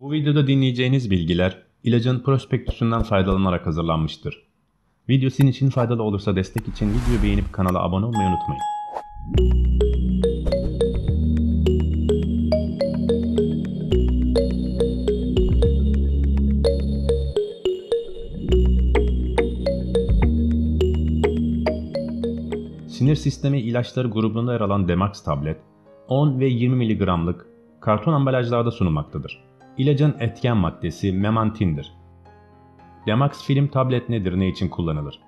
Bu videoda dinleyeceğiniz bilgiler ilacın prospektüsünden faydalanarak hazırlanmıştır. Video sizin için faydalı olursa destek için videoyu beğenip kanala abone olmayı unutmayın. Sinir sistemi ilaçları grubunda yer alan Demax tablet, 10 ve 20 mg'lık karton ambalajlarda sunulmaktadır. İlacın etken maddesi memantindir. Demax film tablet nedir, ne için kullanılır?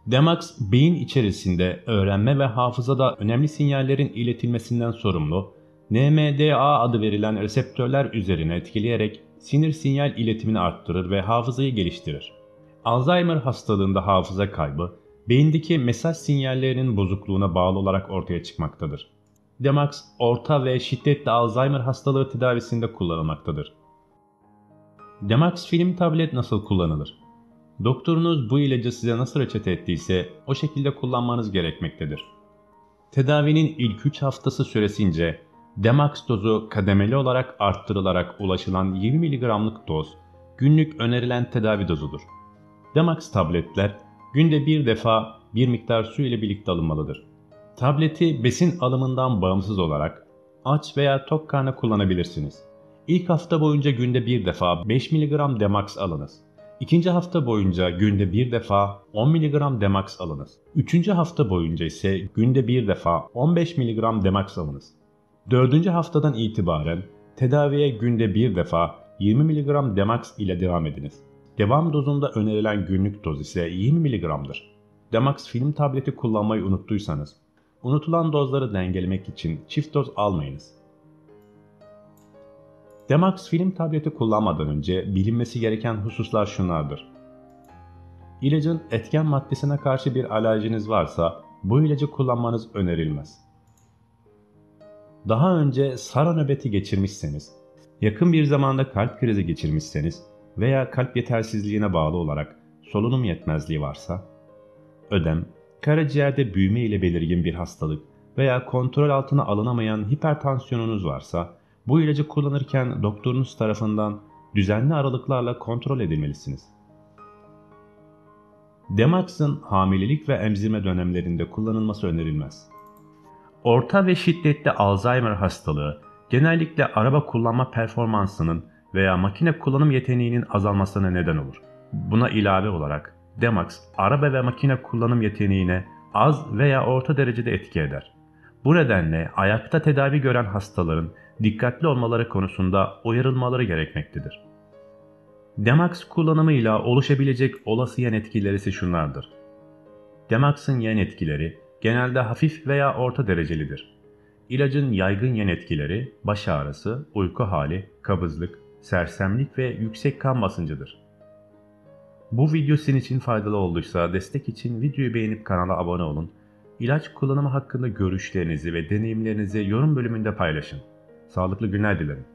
Demax, beyin içerisinde öğrenme ve hafızada önemli sinyallerin iletilmesinden sorumlu, NMDA adı verilen reseptörler üzerine etkileyerek sinir sinyal iletimini arttırır ve hafızayı geliştirir. Alzheimer hastalığında hafıza kaybı, beyindeki mesaj sinyallerinin bozukluğuna bağlı olarak ortaya çıkmaktadır. Demax, orta ve şiddetli Alzheimer hastalığı tedavisinde kullanılmaktadır. Demax film tablet nasıl kullanılır? Doktorunuz bu ilacı size nasıl reçete ettiyse o şekilde kullanmanız gerekmektedir. Tedavinin ilk 3 haftası süresince Demax dozu kademeli olarak arttırılarak ulaşılan 20 mg'lık doz günlük önerilen tedavi dozudur. Demax tabletler günde bir defa bir miktar su ile birlikte alınmalıdır. Tableti besin alımından bağımsız olarak aç veya tok karnına kullanabilirsiniz. İlk hafta boyunca günde bir defa 5 mg Demax alınız. İkinci hafta boyunca günde bir defa 10 mg Demax alınız. Üçüncü hafta boyunca ise günde bir defa 15 mg Demax alınız. Dördüncü haftadan itibaren tedaviye günde bir defa 20 mg Demax ile devam ediniz. Devam dozunda önerilen günlük doz ise 20 mg'dır. Demax film tableti kullanmayı unuttuysanız, unutulan dozları dengelemek için çift doz almayınız. Demax film tableti kullanmadan önce bilinmesi gereken hususlar şunlardır. İlacın etken maddesine karşı bir alerjiniz varsa bu ilacı kullanmanız önerilmez. Daha önce SARA nöbeti geçirmişseniz, yakın bir zamanda kalp krizi geçirmişseniz veya kalp yetersizliğine bağlı olarak solunum yetmezliği varsa, ödem, karaciğerde büyüme ile belirgin bir hastalık veya kontrol altına alınamayan hipertansiyonunuz varsa, bu ilacı kullanırken doktorunuz tarafından düzenli aralıklarla kontrol edilmelisiniz. Demax'ın hamilelik ve emzirme dönemlerinde kullanılması önerilmez. Orta ve şiddetli Alzheimer hastalığı genellikle araba kullanma performansının veya makine kullanım yeteneğinin azalmasına neden olur. Buna ilave olarak Demax, araba ve makine kullanım yeteneğine az veya orta derecede etki eder. Bu nedenle ayakta tedavi gören hastaların dikkatli olmaları konusunda uyarılmaları gerekmektedir. Demax kullanımıyla oluşabilecek olası yan etkileri ise şunlardır. Demax'ın yan etkileri genelde hafif veya orta derecelidir. İlacın yaygın yan etkileri baş ağrısı, uyku hali, kabızlık, sersemlik ve yüksek kan basıncıdır. Bu video sizin için faydalı olduysa destek için videoyu beğenip kanala abone olun. İlaç kullanımı hakkında görüşlerinizi ve deneyimlerinizi yorum bölümünde paylaşın. Sağlıklı günler dilerim.